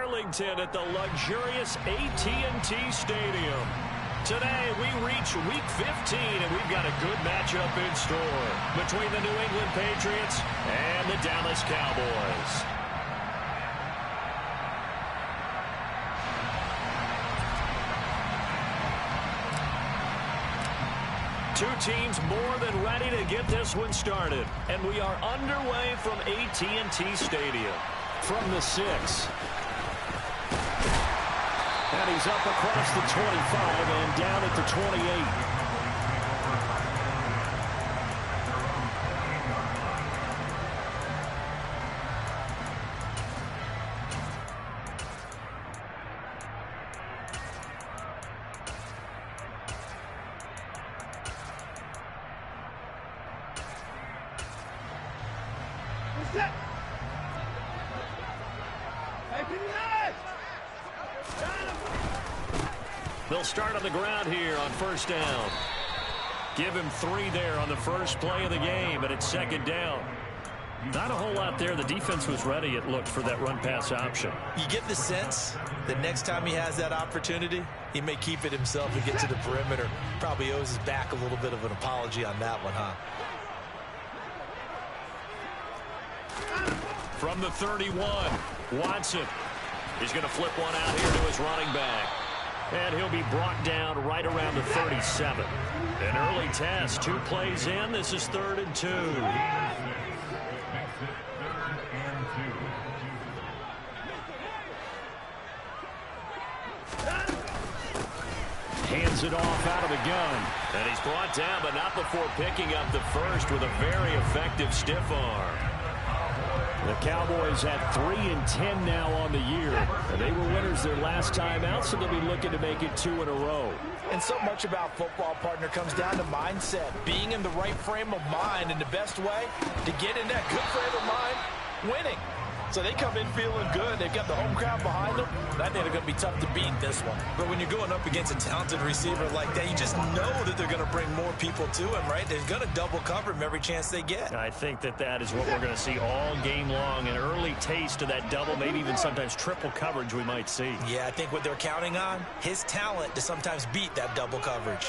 Arlington at the luxurious AT&T Stadium. Today, we reach Week 15, and we've got a good matchup in store between the New England Patriots and the Dallas Cowboys. Two teams more than ready to get this one started, and we are underway from AT&T Stadium. From the 6. And he's up across the 25 and down at the 28. They'll start on the ground here on first down. Give him 3 there on the first play of the game, and it's second down. Not a whole lot there. The defense was ready, it looked, for that run-pass option. You get the sense that next time he has that opportunity, he may keep it himself and get to the perimeter. Probably owes his back a little bit of an apology on that one, huh? From the 31, Watson. He's going to flip one out here to his running back. And he'll be brought down right around the 37. An early test, 2 plays in. This is 3rd and 2. Hands it off out of the gun. And he's brought down, but not before picking up the first with a very effective stiff arm. The Cowboys have 3-10 now on the year. And they were winners their last time out, so they'll be looking to make it 2 in a row. And so much about football, partner, comes down to mindset. Being in the right frame of mind, and the best way to get in that good frame of mind, winning. So they come in feeling good. They've got the home crowd behind them. I think they're going to be tough to beat this one. But when you're going up against a talented receiver like that, you just know that they're going to bring more people to him, right? They're going to double cover him every chance they get. I think that is what we're going to see all game long. An early taste of that double, maybe even sometimes triple coverage we might see. Yeah, I think what they're counting on, his talent to sometimes beat that double coverage.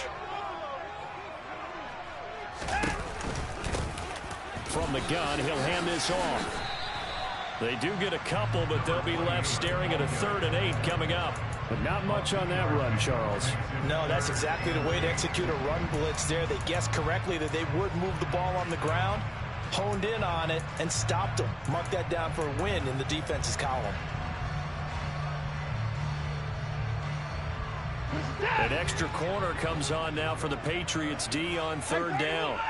From the gun, he'll hand this off. They do get a couple, but they'll be left staring at a 3rd and 8 coming up. But not much on that run, Charles. No, that's exactly the way to execute a run blitz there. They guessed correctly that they would move the ball on the ground, honed in on it, and stopped them. Mark that down for a win in the defense's column. An extra corner comes on now for the Patriots D on 3rd down.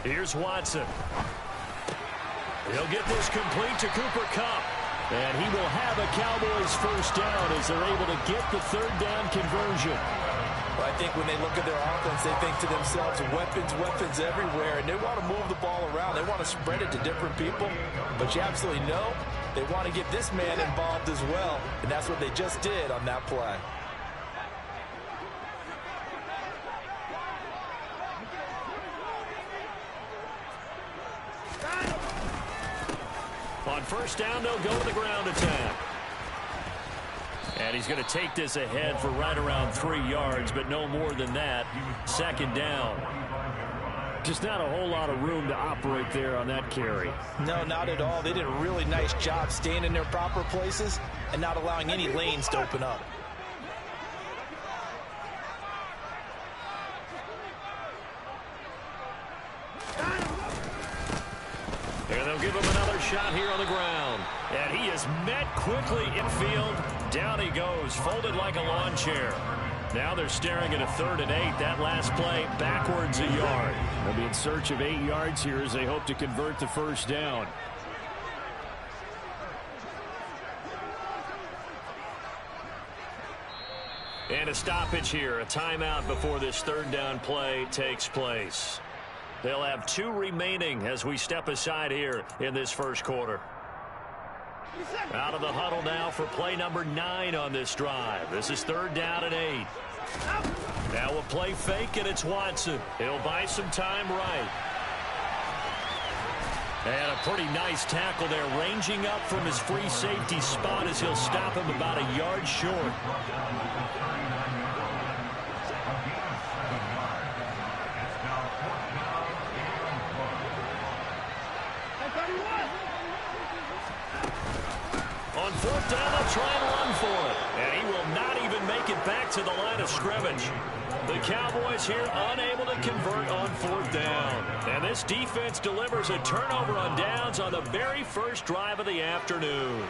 Here's Watson. He'll get this complete to Cooper Kupp. And he will have a Cowboys first down as they're able to get the 3rd down conversion. Well, I think when they look at their offense, they think to themselves, weapons everywhere. And they want to move the ball around. They want to spread it to different people. But you absolutely know they want to get this man involved as well. And that's what they just did on that play. On first down, they'll go to the ground attack. And he's going to take this ahead for right around 3 yards, but no more than that. 2nd down. Just not a whole lot of room to operate there on that carry. No, not at all. They did a really nice job staying in their proper places and not allowing any lanes to open up. And they'll give him another shot here on the ground. And he is met quickly infield. Down he goes, folded like a lawn chair. Now they're staring at a 3rd and 8. That last play backwards a yard. They'll be in search of 8 yards here as they hope to convert the first down. And a stoppage here, a timeout before this 3rd down play takes place. They'll have 2 remaining as we step aside here in this first quarter. Out of the huddle now for play number 9 on this drive. This is 3rd down and 8. Now a play fake, and it's Watson. He'll buy some time right. And a pretty nice tackle there, ranging up from his free safety spot as he'll stop him about a yard short. On fourth down, they'll try and run for it. And he will not even make it back to the line of scrimmage. The Cowboys here unable to convert on fourth down. And this defense delivers a turnover on downs on the very first drive of the afternoon.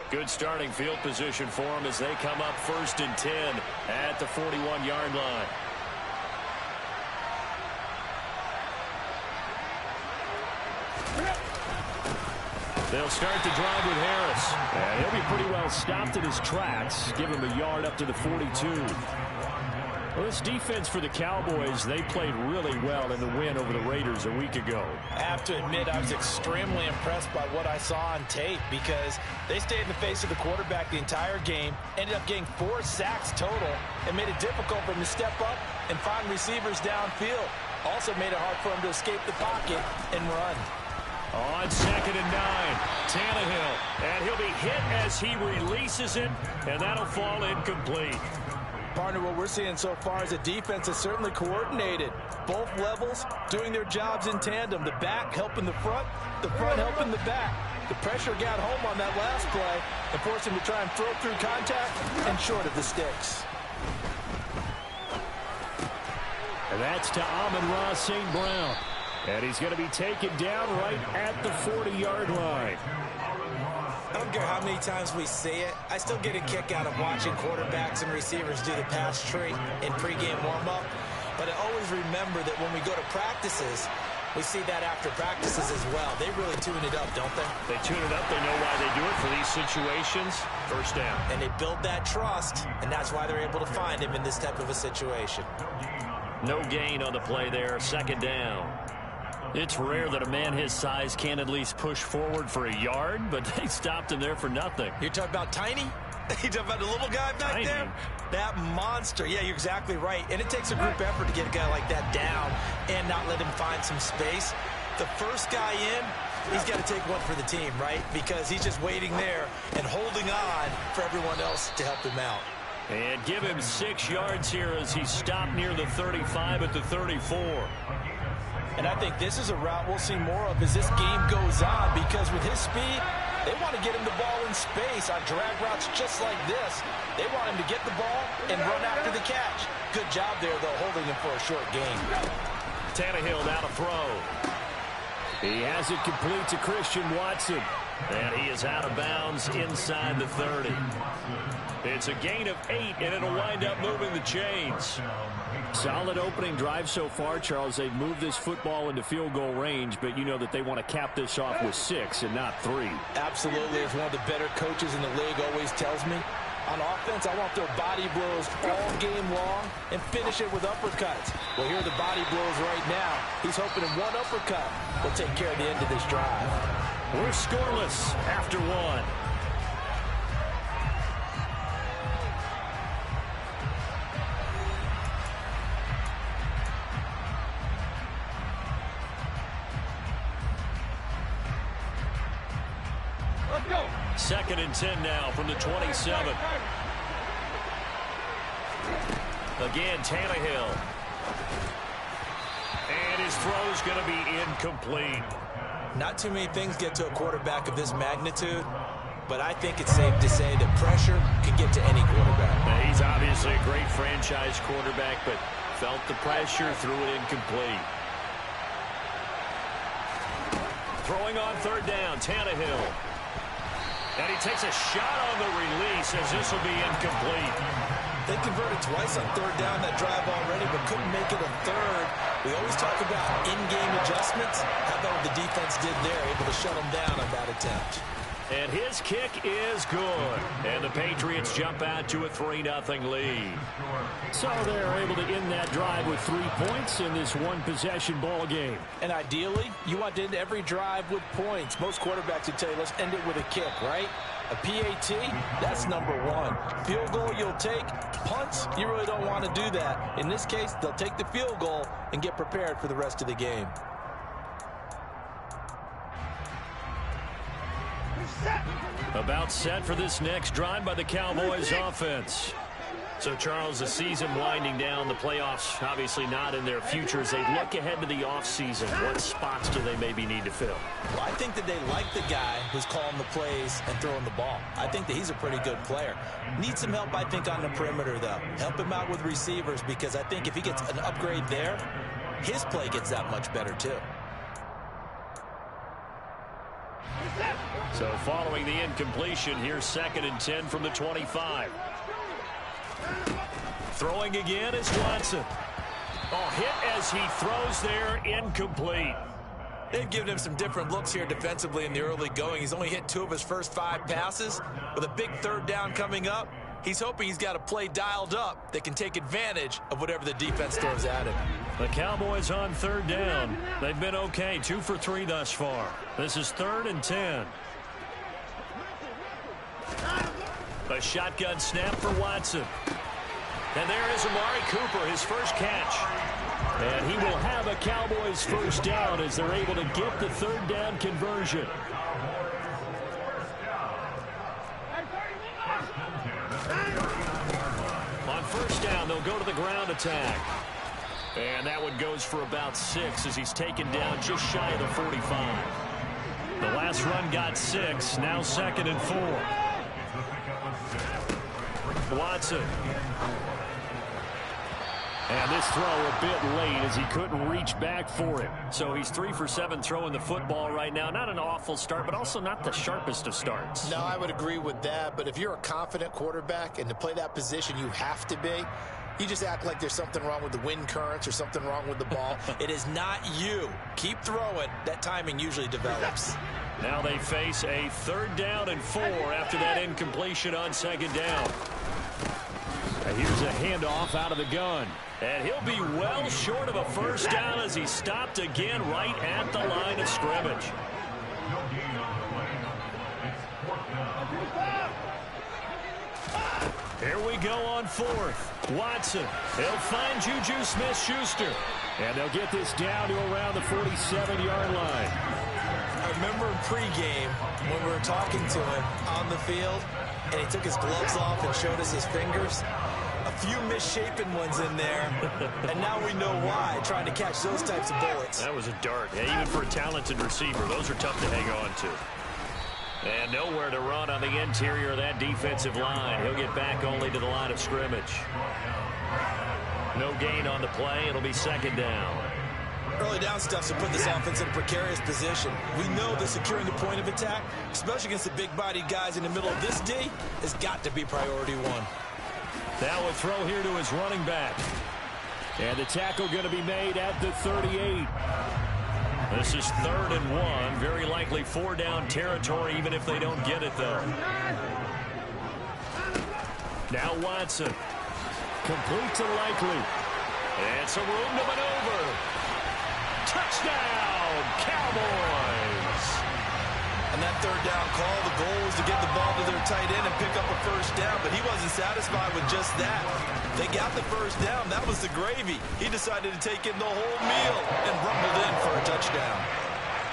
Good starting field position for them as they come up 1st and 10 at the 41-yard line. They'll start the drive with Harris. And he'll be pretty well stopped in his tracks. Give him a yard up to the 42. Well, this defense for the Cowboys, they played really well in the win over the Raiders a week ago. I have to admit, I was extremely impressed by what I saw on tape because they stayed in the face of the quarterback the entire game, ended up getting 4 sacks total, and made it difficult for him to step up and find receivers downfield. Also made it hard for him to escape the pocket and run. On 2nd and 9, Tannehill, and he'll be hit as he releases it, and that'll fall incomplete. Partner, what we're seeing so far is a defense that's certainly coordinated. Both levels doing their jobs in tandem. The back helping the front helping the back. The pressure got home on that last play and forced him to try and throw through contact and short of the sticks. And that's to Amon-Ra St. Brown. And he's going to be taken down right at the 40-yard line. I don't care how many times we see it. I still get a kick out of watching quarterbacks and receivers do the pass tree in pregame warm-up. But I always remember that when we go to practices, we see that after practices as well. They really tune it up, don't they? They tune it up. They know why they do it for these situations. First down. And they build that trust, and that's why they're able to find him in this type of a situation. No gain on the play there. 2nd down. It's rare that a man his size can at least push forward for a yard, but they stopped him there for nothing. You're talking about Tiny? You're talking about the little guy back there? That monster. Yeah, you're exactly right. And it takes a group effort to get a guy like that down and not let him find some space. The first guy in, he's got to take one for the team, right? Because he's just waiting there and holding on for everyone else to help him out. And give him 6 yards here as he stopped near the 35 at the 34. And I think this is a route we'll see more of as this game goes on because with his speed, they want to get him the ball in space on drag routes just like this. They want him to get the ball and run after the catch. Good job there, though, holding him for a short gain. Tannehill now to throw. He has it complete to Christian Watson. And he is out of bounds inside the 30. It's a gain of 8, and it'll wind up moving the chains. Solid opening drive so far, Charles. They've moved this football into field goal range, but you know that they want to cap this off with 6 and not 3. Absolutely. As one of the better coaches in the league always tells me, on offense, I want their body blows all game long and finish it with uppercuts. Well, here are the body blows right now. He's hoping in one uppercut will take care of the end of this drive. We're scoreless after 1. Let's go. 2nd and 10 now from the 27. Again, Tannehill. And his throw's going to be incomplete. Not too many things get to a quarterback of this magnitude, but I think it's safe to say that pressure can get to any quarterback. Now, he's obviously a great franchise quarterback, but felt the pressure, threw it incomplete. Throwing on 3rd down, Tannehill. And he takes a shot on the release as this will be incomplete. They converted twice on 3rd down that drive already, but couldn't make it a 3rd. We always talk about in-game adjustments. How about what the defense did there, able to shut them down on that attempt. And his kick is good. And the Patriots jump out to a 3-0 lead. So they're able to end that drive with 3 points in this one-possession ball game. And ideally, you want to end every drive with points. Most quarterbacks would tell you, let's end it with a kick, right? A PAT, that's number one. Field goal you'll take. Punts, you really don't want to do that. In this case, they'll take the field goal and get prepared for the rest of the game. About set for this next drive by the Cowboys offense. So, Charles, the season winding down, the playoffs obviously not in their future. As they look ahead to the offseason, what spots do they maybe need to fill? Well, I think that they like the guy who's calling the plays and throwing the ball. I think that he's a pretty good player. Needs some help, I think, on the perimeter, though. Help him out with receivers, because I think if he gets an upgrade there, his play gets that much better, too. So following the incompletion, here's 2nd and 10 from the 25. Throwing again is Watson. Oh, hit as he throws there, incomplete. They've given him some different looks here defensively in the early going. He's only hit 2 of his first 5 passes. With a big 3rd down coming up, he's hoping he's got a play dialed up that can take advantage of whatever the defense throws at him. The Cowboys on 3rd down. They've been okay, 2 for 3 thus far. This is 3rd and 10. A shotgun snap for Watson. And there is Amari Cooper, his first catch. And he will have a Cowboys first down as they're able to get the 3rd down conversion. On first down, they'll go to the ground attack. And that one goes for about 6 as he's taken down just shy of the 45. The last run got 6, now 2nd and 4. Watson. And this throw a bit late as he couldn't reach back for it. So he's 3 for 7 throwing the football right now. Not an awful start, but also not the sharpest of starts. No, I would agree with that. But if you're a confident quarterback and to play that position, you have to be. You just act like there's something wrong with the wind currents or something wrong with the ball. It is not you. Keep throwing. That timing usually develops. Now they face a 3rd down and 4 after that incompletion on 2nd down. And here's a handoff out of the gun. And he'll be well short of a first down as he stopped again right at the line of scrimmage. Here we go on 4th. Watson. He'll find Juju Smith-Schuster. And they'll get this down to around the 47-yard line. I remember in pregame when we were talking to him on the field, and he took his gloves off and showed us his fingers. A few misshapen ones in there, and now we know why, trying to catch those types of bullets. That was a dart. Yeah, even for a talented receiver, those are tough to hang on to. And nowhere to run on the interior of that defensive line. He'll get back only to the line of scrimmage. No gain on the play. It'll be 2nd down. Early down stuff to put this offense in a precarious position. We know that securing the point of attack, especially against the big-bodied guys in the middle of this D, has got to be priority 1. Now a throw here to his running back. And the tackle going to be made at the 38. This is 3rd and 1. Very likely 4-down territory, even if they don't get it, though. Now Watson. Complete to Likely. And some room to maneuver. Touchdown, Cowboys! On that 3rd down call, the goal was to get the ball to their tight end and pick up a first down, but he wasn't satisfied with just that. They got the first down. That was the gravy. He decided to take in the whole meal and rumbled in for a touchdown.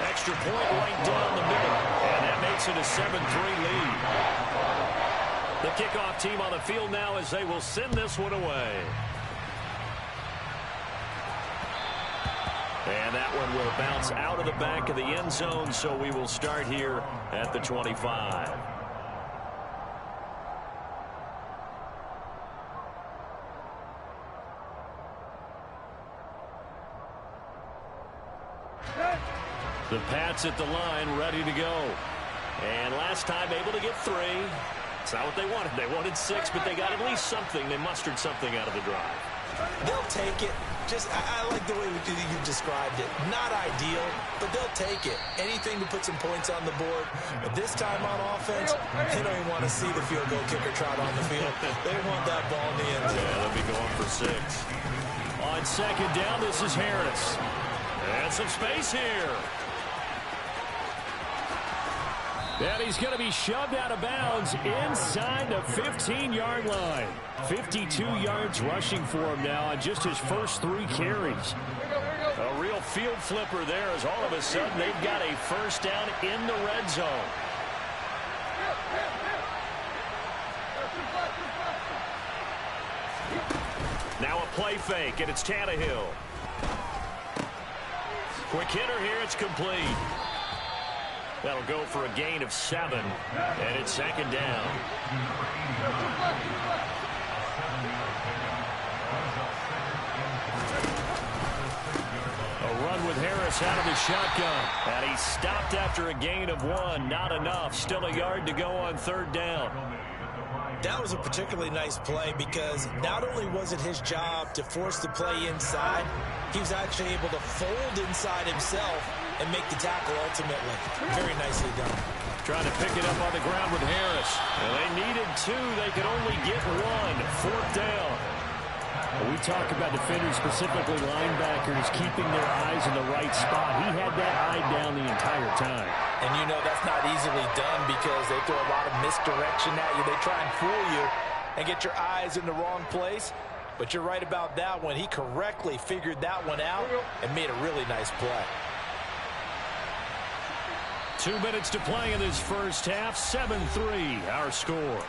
Extra point right down the middle, and that makes it a 7-3 lead. The kickoff team on the field now as they will send this one away. And that one will bounce out of the back of the end zone, so we will start here at the 25. The Pats at the line, ready to go. And last time able to get 3. It's not what they wanted. They wanted 6, but they got at least something. They mustered something out of the drive. They'll take it. I like the way you described it. Not ideal, but they'll take it. Anything to put some points on the board. But this time on offense, they don't even want to see the field goal kicker trot on the field. They want that ball in the end zone. Yeah, they'll be going for 6. On 2nd down, this is Harris. And some space here. And he's going to be shoved out of bounds inside the 15-yard line. 52 yards rushing for him now on just his first 3 carries. A real field flipper there as all of a sudden they've got a first down in the red zone. Now a play fake, and it's Tannehill. Quick hitter here, it's complete. That'll go for a gain of 7, and it's second down. A run with Harris out of the shotgun, and he stopped after a gain of 1. Not enough. Still a yard to go on third down. That was a particularly nice play because not only was it his job to force the play inside, he was actually able to fold inside himself and make the tackle ultimately. Very nicely done. Trying to pick it up on the ground with Harris. Well, they needed 2. They could only get 1. Fourth down. Well, we talk about defenders, specifically linebackers, keeping their eyes in the right spot. He had that eye down the entire time. And you know that's not easily done because they throw a lot of misdirection at you. They try and fool you and get your eyes in the wrong place. But you're right about that one. He correctly figured that one out and made a really nice play. 2 minutes to play in this first half. 7-3 our score.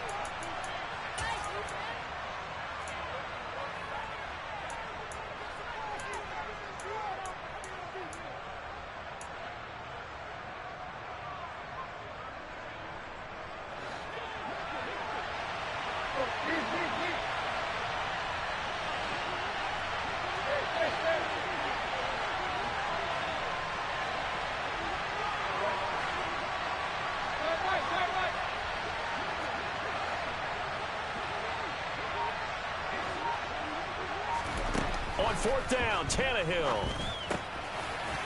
On fourth down, Tannehill.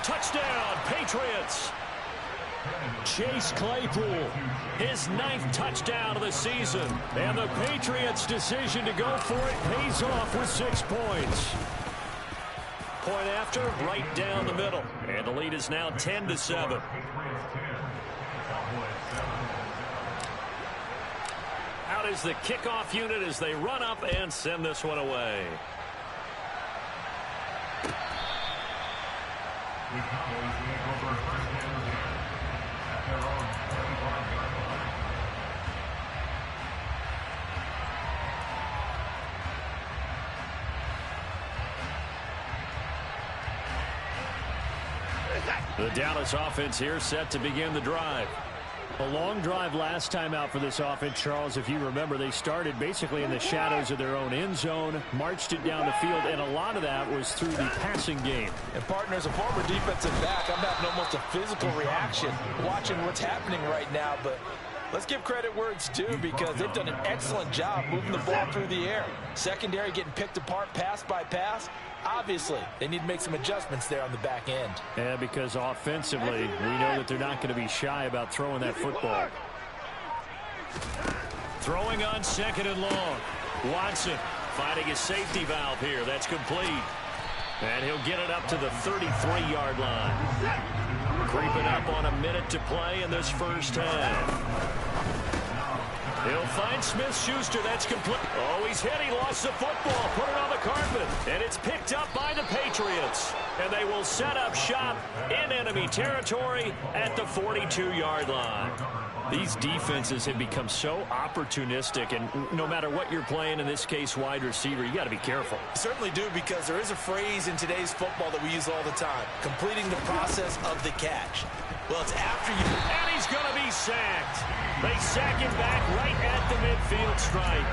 Touchdown, Patriots. Chase Claypool, his 9th touchdown of the season. And the Patriots' decision to go for it pays off with 6 points. Point after, right down the middle. And the lead is now 10-7. Out is the kickoff unit as they run up and send this one away. The Dallas offense here set to begin the drive. A long drive last time out for this offense, Charles. If you remember, they started basically in the shadows of their own end zone, marched it down the field, and a lot of that was through the passing game. And partners, a former defensive back, I'm having almost a physical reaction watching what's happening right now, but let's give credit where it's due because they've done an excellent job moving the ball through the air. Secondary getting picked apart pass by pass. Obviously, they need to make some adjustments there on the back end. Yeah, because offensively, we know that they're not going to be shy about throwing that football. Throwing on second and long. Watson finding a safety valve here. That's complete. And he'll get it up to the 33-yard line. Creeping up on a minute to play in this first half. He'll find Smith-Schuster. That's complete. Oh, he's hit. He lost the football. Put it on the carpet. And it's picked up by the Patriots. And they will set up shop in enemy territory at the 42-yard line. These defenses have become so opportunistic, and no matter what you're playing, in this case wide receiver, you got to be careful. You certainly do, because there is a phrase in today's football that we use all the time: completing the process of the catch. Well, it's after you... And he's going to be sacked. They sack him back right at the midfield stripe.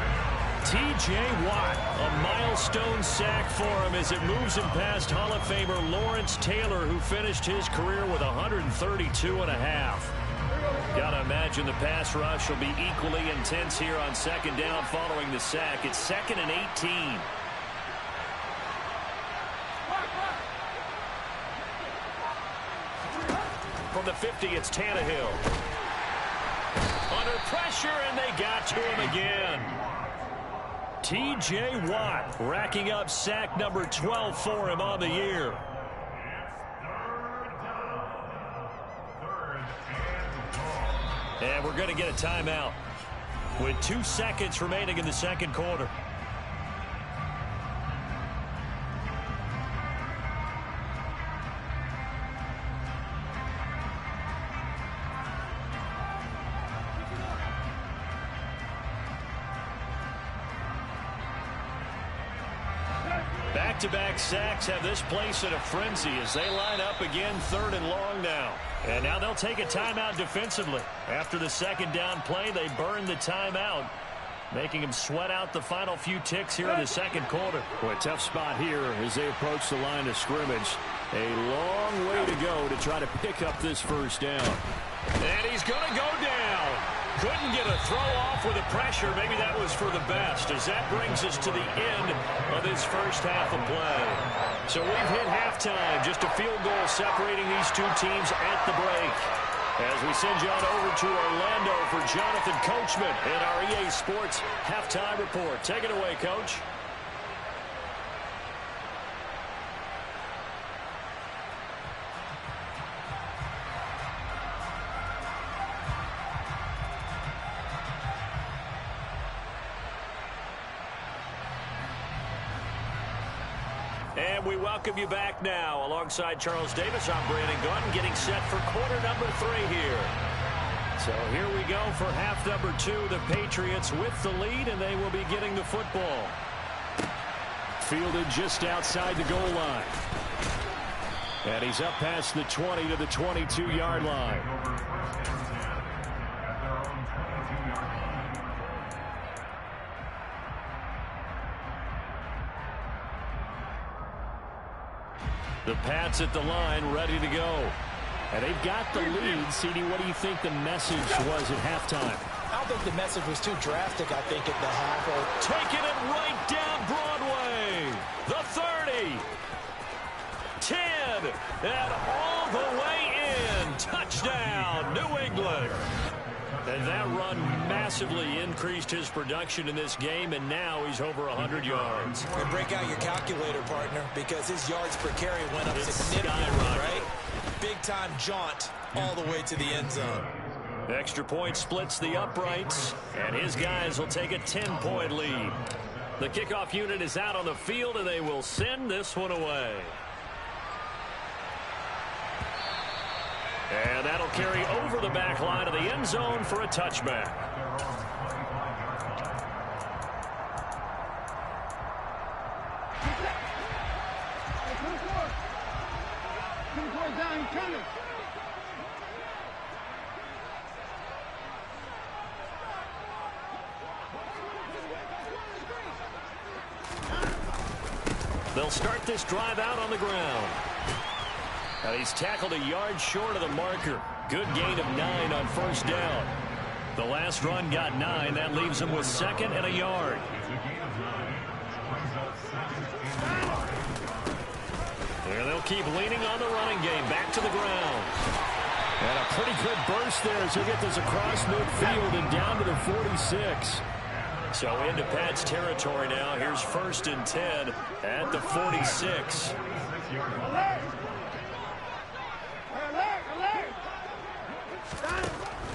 T.J. Watt, a milestone sack for him as it moves him past Hall of Famer Lawrence Taylor, who finished his career with 132.5. Got to imagine the pass rush will be equally intense here on second down following the sack. It's 2nd and 18. From the 50, it's Tannehill. Under pressure, and they got to him again. T.J. Watt racking up sack number 12 for him on the year. And we're going to get a timeout with 2 seconds remaining in the second quarter. Back-to-back sacks have this place in a frenzy as they line up again, 3rd and long now. And now they'll take a timeout defensively. After the second down play, they burn the timeout, making them sweat out the final few ticks here in the second quarter. Boy, tough spot here as they approach the line of scrimmage. A long way to go to try to pick up this first down. And he's going to go down. Couldn't get a throw off with the pressure. Maybe that was for the best, as that brings us to the end of this first half of play. So we've hit halftime. Just a field goal separating these two teams at the break. As we send you on over to Orlando for Jonathan Coachman in our EA Sports Halftime Report. Take it away, Coach. And we welcome you back now. Alongside Charles Davis, I'm Brandon Gunn, getting set for quarter number 3 here. So here we go for half number 2. The Patriots with the lead, and they will be getting the football. Fielded just outside the goal line. And he's up past the 20 to the 22-yard line. The Pats at the line, ready to go. And they've got the lead. CD, what do you think the message was at halftime? I don't think the message was too drastic, I think, at the half. Taking it right down Broadway. The 30. 10. And all the way in. Touchdown, New England. And that run massively increased his production in this game, and now he's over 100 yards. And break out your calculator, partner, because his yards per carry went up significantly, right? Big-time jaunt all the way to the end zone. Extra point splits the uprights, and his guys will take a 10-point lead. The kickoff unit is out on the field, and they will send this one away. And that'll carry over the back line of the end zone for a touchback. They'll start this drive out on the ground. And he's tackled a yard short of the marker. Good gain of 9 on first down. The last run got 9. That leaves him with 2nd and a yard. And they'll keep leaning on the running game. Back to the ground. And a pretty good burst there as he'll get this across midfield and down to the 46. So into Pat's territory now. Here's 1st and 10 at the 46.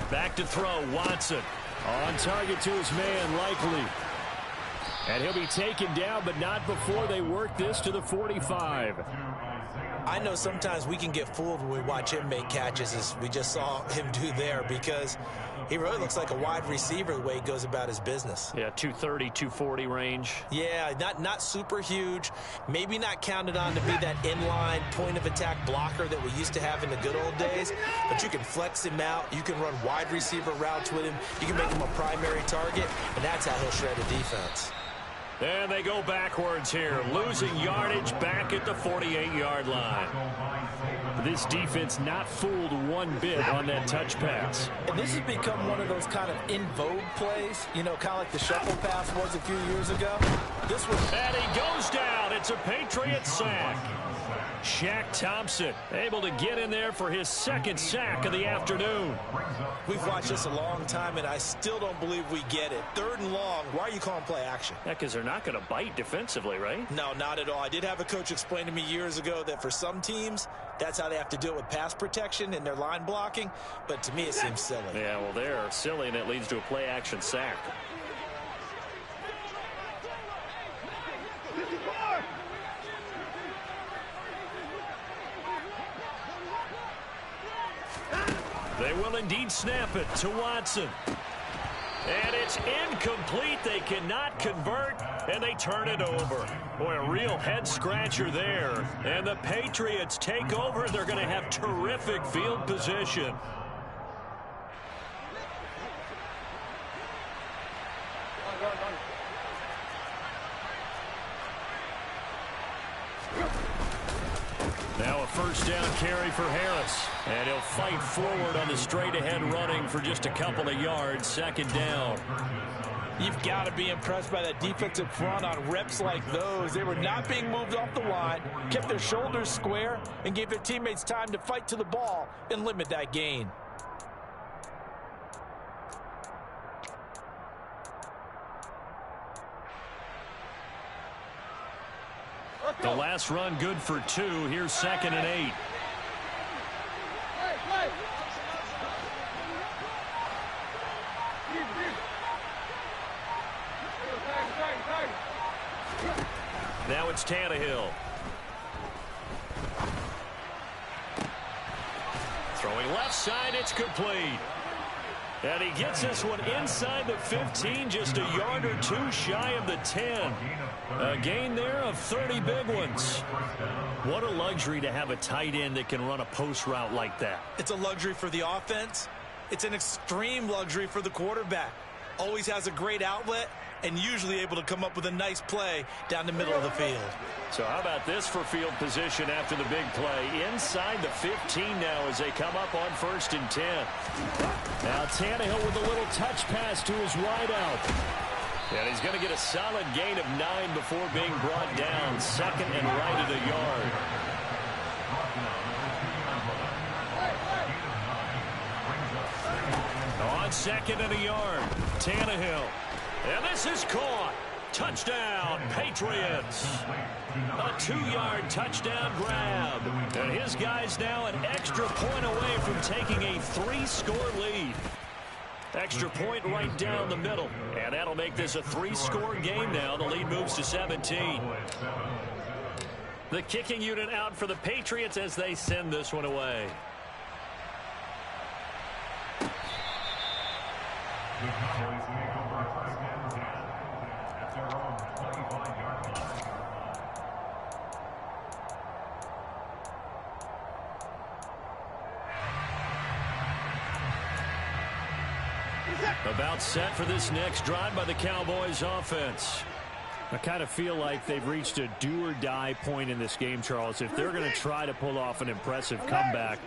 Back to throw, Watson. On target to his man, Likely. And he'll be taken down, but not before they work this to the 45. I know sometimes we can get fooled when we watch him make catches, as we just saw him do there, because he really looks like a wide receiver the way he goes about his business. Yeah, 230, 240 range. Yeah, not super huge. Maybe not counted on to be that inline point-of-attack blocker that we used to have in the good old days, but you can flex him out. You can run wide receiver routes with him. You can make him a primary target, and that's how he'll shred a defense. And they go backwards here, losing yardage back at the 48-yard line. This defense not fooled one bit on that touch pass. And this has become one of those kind of in vogue plays, you know, kind of like the shuffle pass was a few years ago. This was... And he goes down. It's a Patriot sack. Shaq Thompson able to get in there for his second sack of the afternoon. We've watched this a long time, and I still don't believe we get it. 3rd and long. Why are you calling play action? Yeah, because they're not going to bite defensively, right? No, not at all. I did have a coach explain to me years ago that for some teams, that's how they have to do it with pass protection and their line blocking. But to me, it seems silly. Yeah, well, they're silly, and it leads to a play action sack. They will indeed snap it to Watson. And it's incomplete. They cannot convert, and they turn it over. Boy, a real head-scratcher there. And the Patriots take over. They're going to have terrific field position. Now a first down carry for Harris. And he'll fight forward on the straight-ahead running for just a couple of yards. 2nd down. You've got to be impressed by that defensive front on reps like those. They were not being moved off the line, kept their shoulders square, and gave their teammates time to fight to the ball and limit that gain. The last run good for 2. Here's 2nd and 8. Now it's Tannehill. Throwing left side, it's complete. And he gets this one inside the 15, just a yard or 2 shy of the 10. A gain there of 30 big ones. What a luxury to have a tight end that can run a post route like that. It's a luxury for the offense. It's an extreme luxury for the quarterback. Always has a great outlet and usually able to come up with a nice play down the middle of the field. So how about this for field position after the big play? Inside the 15 now as they come up on 1st and 10. Now Tannehill with a little touch pass to his wideout. And he's going to get a solid gain of 9 before being brought down. 2nd and right at a yard. On 2nd and a yard, Tannehill. And this is caught. Touchdown, Patriots. A 2-yard touchdown grab. And his guys now an extra point away from taking a 3-score lead. Extra point right down the middle. And that'll make this a 3-score game now. The lead moves to 17. The kicking unit out for the Patriots as they send this one away. About set for this next drive by the Cowboys offense. I kind of feel like they've reached a do-or-die point in this game, Charles. If they're going to try to pull off an impressive comeback,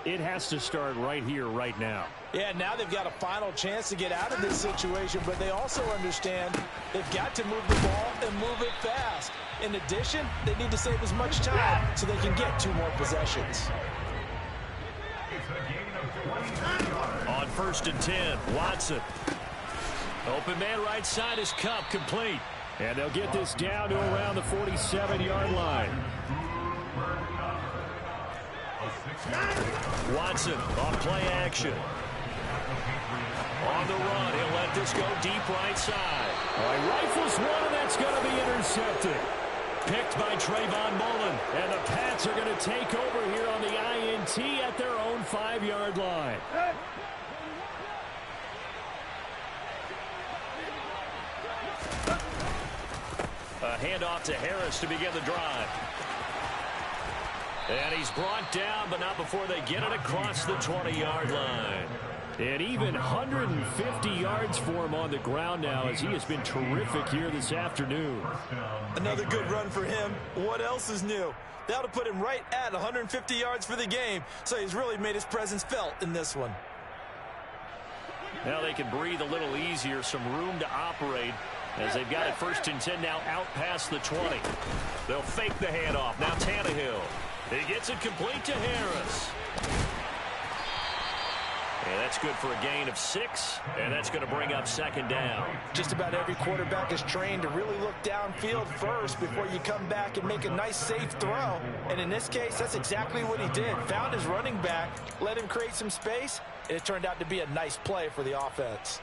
it has to start right here, right now. Yeah, now they've got a final chance to get out of this situation, but they also understand they've got to move the ball and move it fast. In addition, they need to save as much time so they can get 2 more possessions. On 1st and 10, Watson. Open man right side is Kupp, complete. And they'll get this down to around the 47-yard line. Watson on play action. On the run, he'll let this go deep right side. All right, rifles one, and that's going to be intercepted. Picked by Trayvon Mullen, and the Pats are going to take over here on the INT at their own 5-yard line. A handoff to Harris to begin the drive. And he's brought down, but not before they get it across the 20-yard line. And even 150 yards for him on the ground now as he has been terrific here this afternoon. Another good run for him. What else is new? That'll put him right at 150 yards for the game, so he's really made his presence felt in this one. Now they can breathe a little easier, some room to operate as they've got it 1st and 10 now out past the 20. They'll fake the handoff. Now Tannehill. He gets it complete to Harris. And that's good for a gain of 6, and that's going to bring up 2nd down. Just about every quarterback is trained to really look downfield first before you come back and make a nice, safe throw. And in this case, that's exactly what he did. Found his running back, let him create some space, and it turned out to be a nice play for the offense.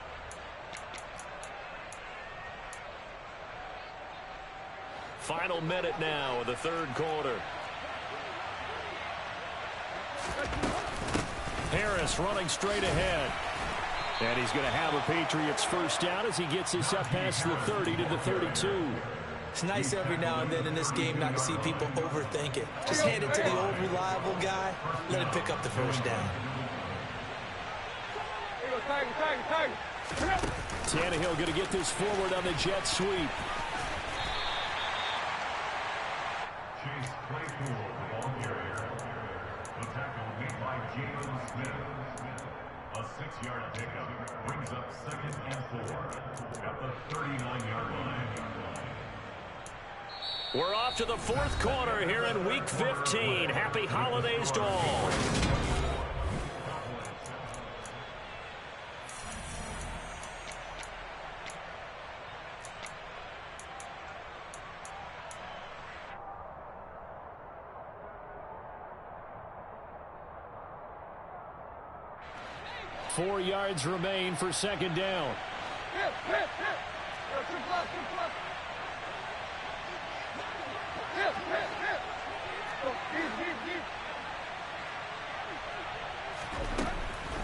Final minute now of the 3rd quarter. Harris running straight ahead. And he's going to have a Patriots first down as he gets this up past the 30 to the 32. It's nice every now and then in this game not to see people overthink it. Just hand it to the old reliable guy. Let him pick up the first down. Tannehill going to get this forward on the jet sweep. Chase Claypool, the ball carrier. The tackle made by Jalen Smith. A 6-yard pickup brings up 2nd and 4 at the 39-yard line. We're off to the 4th quarter here in Week 15. Happy holidays to all. Four yards remain for 2nd down.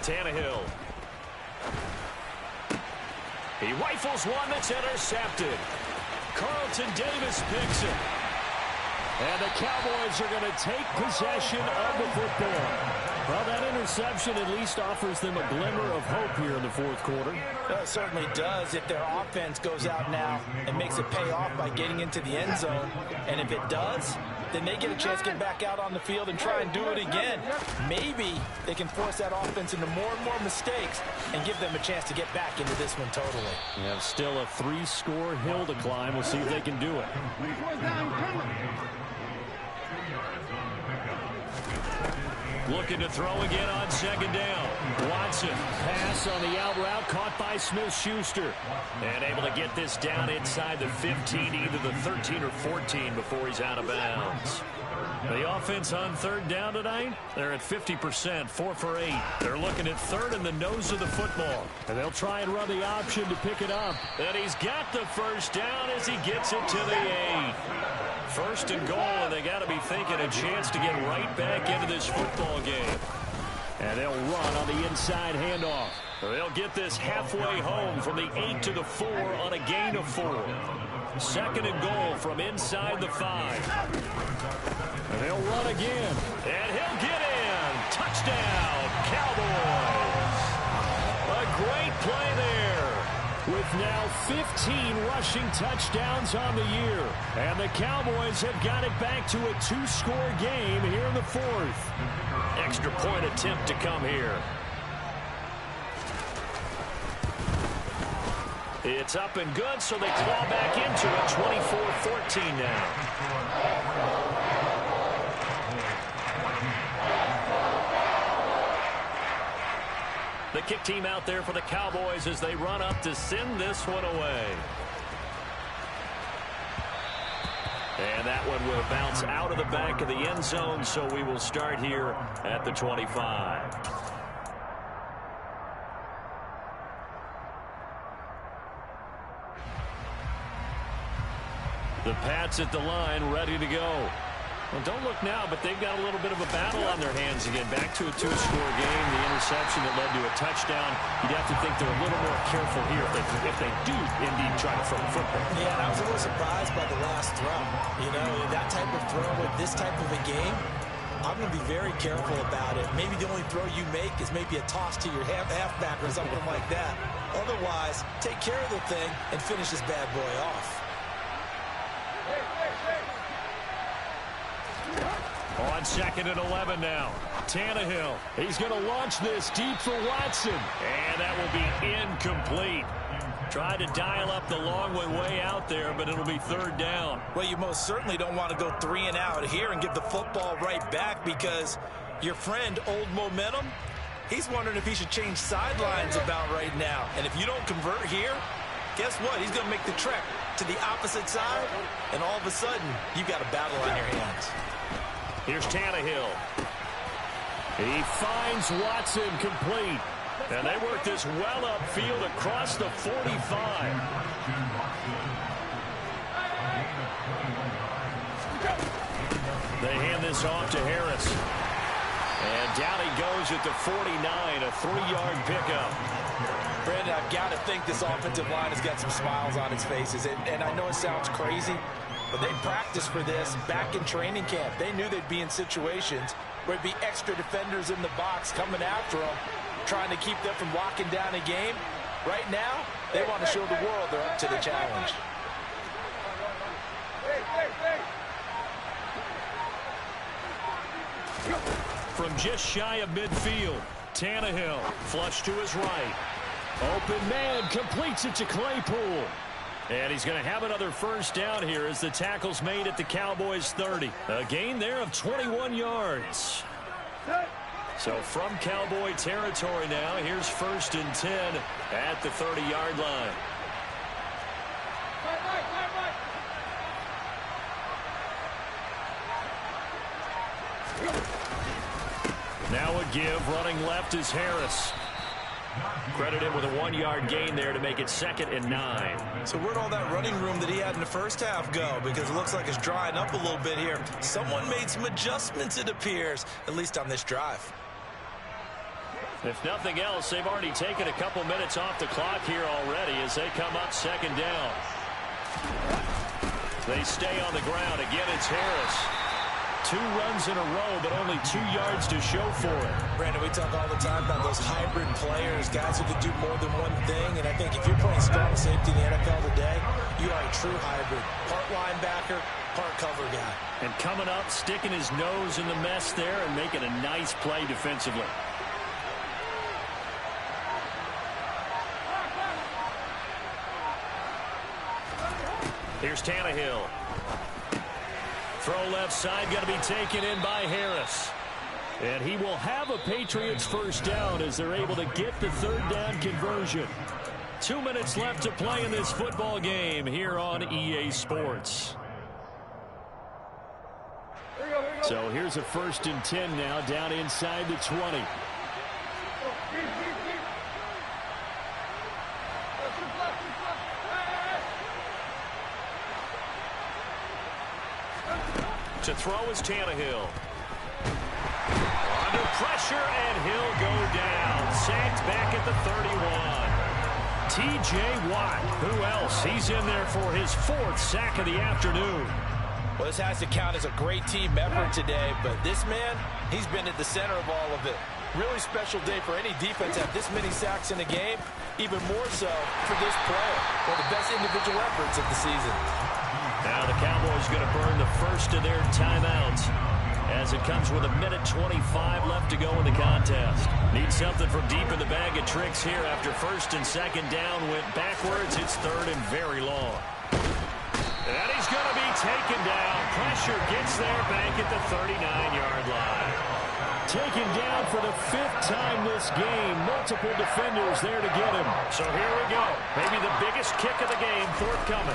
Tannehill. He rifles one that's intercepted. Carlton Davis picks it. And the Cowboys are going to take possession of the football. Well, that interception at least offers them a glimmer of hope here in the 4th quarter. Well, it certainly does if their offense goes out now and makes it pay off by getting into the end zone. And if it does, then they get a chance to get back out on the field and try and do it again. Maybe they can force that offense into more and more mistakes and give them a chance to get back into this one totally. We have still a 3-score hill to climb. We'll see if they can do it. Looking to throw again on 2nd down. Watson, pass on the out route, caught by Smith-Schuster. And able to get this down inside the 15, either the 13 or 14 before he's out of bounds. The offense on 3rd down tonight, they're at 50%, 4 for 8. They're looking at 3rd in the nose of the football. And they'll try and run the option to pick it up. And he's got the first down as he gets it to the 8. 1st and goal, and they got to be thinking a chance to get right back into this football game. And they'll run on the inside handoff. They'll get this halfway home from the 8 to the 4 on a gain of 4. 2nd and goal from inside the 5. And they'll run again. And he'll get in. Touchdown, Cowboys. A great play there. With now 15 rushing touchdowns on the year. And the Cowboys have got it back to a 2-score game here in the 4th. Extra point attempt to come here. It's up and good, so they claw back into it, 24-14 now. The kick team out there for the Cowboys as they run up to send this one away. And that one will bounce out of the back of the end zone, so we will start here at the 25. The Pats at the line, ready to go. Well, don't look now, but they've got a little bit of a battle on their hands again. Back to a 2-score game. The interception that led to a touchdown. You'd have to think they're a little more careful here if they do indeed try to throw the football. Yeah, and I was a little surprised by the last throw. You know, that type of throw with this type of a game, I'm going to be very careful about it. Maybe the only throw you make is maybe a toss to your halfback or something like that. Otherwise, take care of the thing and finish this bad boy off. On 2nd and 11 now. Tannehill. He's going to launch this deep for Watson. And that will be incomplete. Tried to dial up the long one way out there, but it'll be third down. Well, you most certainly don't want to go 3 and out here and give the football right back, because your friend, Old Momentum, he's wondering if he should change sidelines about right now. And if you don't convert here, guess what? He's going to make the trek to the opposite side, and all of a sudden, you've got a battle on your hands. Here's Tannehill. He finds Watson complete. And they work this well upfield across the 45. They hand this off to Harris. And down he goes at the 49, a 3-yard pickup. Brandon, I've got to think this offensive line has got some smiles on its faces. And I know it sounds crazy, but they practiced for this back in training camp. They knew they'd be in situations where there'd be extra defenders in the box coming after them, trying to keep them from locking down a game. Right now, they want to show the world they're up to the challenge. From just shy of midfield, Tannehill flush to his right. Open man completes it to Claypool. And he's going to have another first down here as the tackle's made at the Cowboys' 30. A gain there of 21 yards. So from Cowboy territory now, here's 1st and 10 at the 30-yard line. Now a give, running left is Harris. Credit him with a 1-yard gain there to make it 2nd and 9. So where'd all that running room that he had in the first half go? Because it looks like it's drying up a little bit here. Someone made some adjustments, it appears, at least on this drive. If nothing else, they've already taken a couple minutes off the clock here already as they come up 2nd down. They stay on the ground. Again, it's Harris. 2 runs in a row, but only 2 yards to show for it. Brandon, we talk all the time about those hybrid players, guys who can do more than one thing. And I think if you're playing strong safety in the NFL today, you are a true hybrid. Part linebacker, part cover guy. And coming up, sticking his nose in the mess there and making a nice play defensively. Here's Tannehill. Throw left side, going to be taken in by Harris. And he will have a Patriots first down as they're able to get the 3rd down conversion. 2 minutes left to play in this football game here on EA Sports. So here's a 1st and 10 now down inside the 20. To throw is Tannehill. Under pressure, and he'll go down. Sacked back at the 31. T.J. Watt. Who else? He's in there for his 4th sack of the afternoon. Well, this has to count as a great team effort today, but this man, he's been at the center of all of it. Really special day for any defense to have this many sacks in a game, even more so for this player. One of the best individual efforts of the season. Now the Cowboys going to burn the first of their timeouts as it comes with 1:25 left to go in the contest. Need something from deep in the bag of tricks here after 1st and 2nd down went backwards. It's 3rd and very long. And he's going to be taken down. Pressure gets there back at the 39-yard line. Taken down for the 5th time this game. Multiple defenders there to get him. So here we go. Maybe the biggest kick of the game forthcoming.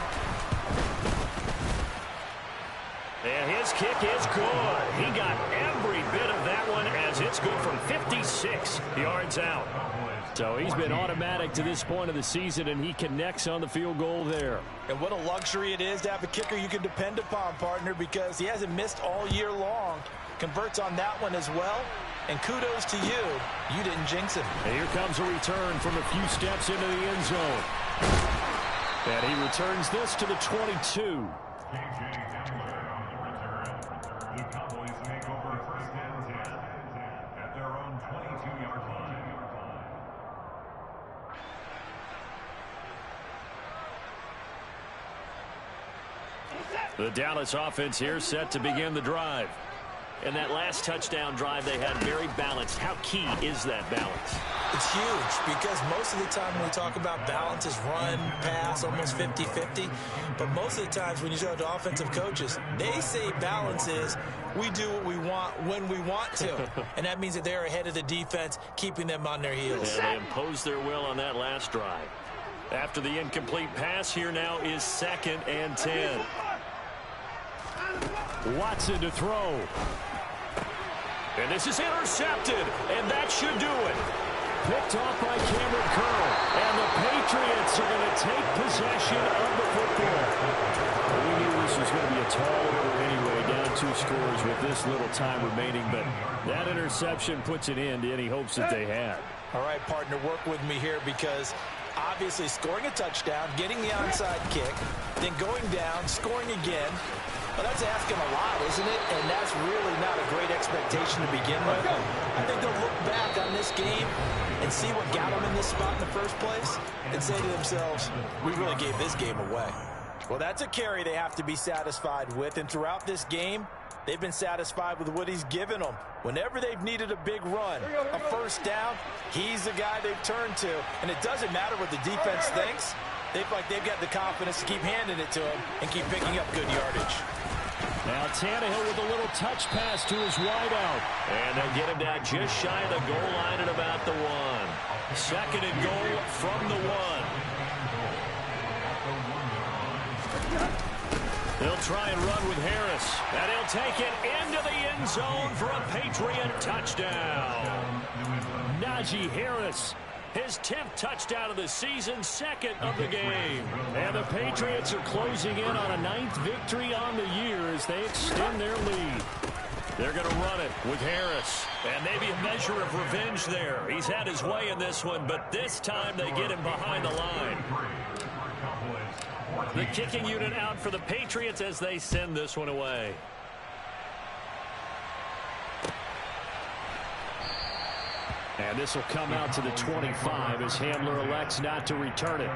And his kick is good. He got every bit of that one as it's good from 56 yards out. So he's been automatic to this point of the season, and he connects on the field goal there. And what a luxury it is to have a kicker you can depend upon, partner, because he hasn't missed all year long. Converts on that one as well. And kudos to you. You didn't jinx him. And here comes a return from a few steps into the end zone. And he returns this to the 22. The Cowboys make over 1st and 10 at their own 22-yard line. The Dallas offense here set to begin the drive. And that last touchdown drive they had very balanced. How key is that balance? It's huge because most of the time when we talk about balance is run, pass, almost 50-50. But most of the times when you talk to offensive coaches, they say balance is we do what we want when we want to. And that means that they're ahead of the defense, keeping them on their heels. Yeah, they imposed their will on that last drive. After the incomplete pass, here now is 2nd and 10. Watson to throw. And this is intercepted, and that should do it. Picked off by Cameron Curl. And the Patriots are going to take possession of the football. Well, we knew this was going to be a tall order anyway, down 2 scores with this little time remaining, but that interception puts an end to any hopes that they had. All right, partner, work with me here because obviously scoring a touchdown, getting the onside kick, then going down, scoring again. Well, that's asking a lot, isn't it? And that's really not a great expectation to begin with. I think they'll look back on this game and see what got them in this spot in the first place and say to themselves, we really gave this game away. Well, that's a carry they have to be satisfied with. And throughout this game, they've been satisfied with what he's given them. Whenever they've needed a big run, a first down, he's the guy they've turned to. And it doesn't matter what the defense thinks. They've got the confidence to keep handing it to him and keep picking up good yardage. Now Tannehill with a little touch pass to his wideout. And they'll get him down just shy of the goal line at about the 1. 2nd and goal from the 1. They'll try and run with Harris. And he'll take it into the end zone for a Patriot touchdown. Najee Harris. His 10th touchdown of the season, 2nd of the game. And the Patriots are closing in on a 9th victory on the year as they extend their lead. They're going to run it with Harris. And maybe a measure of revenge there. He's had his way in this one, but this time they get him behind the line. The kicking unit out for the Patriots as they send this one away. And this will come out to the 25 as Hamler elects not to return it.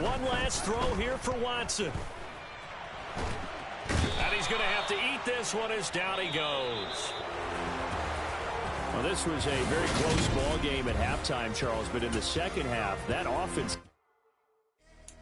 One last throw here for Watson. And he's going to have to eat this one as down he goes. Well, this was a very close ball game at halftime, Charles, but in the second half, that offense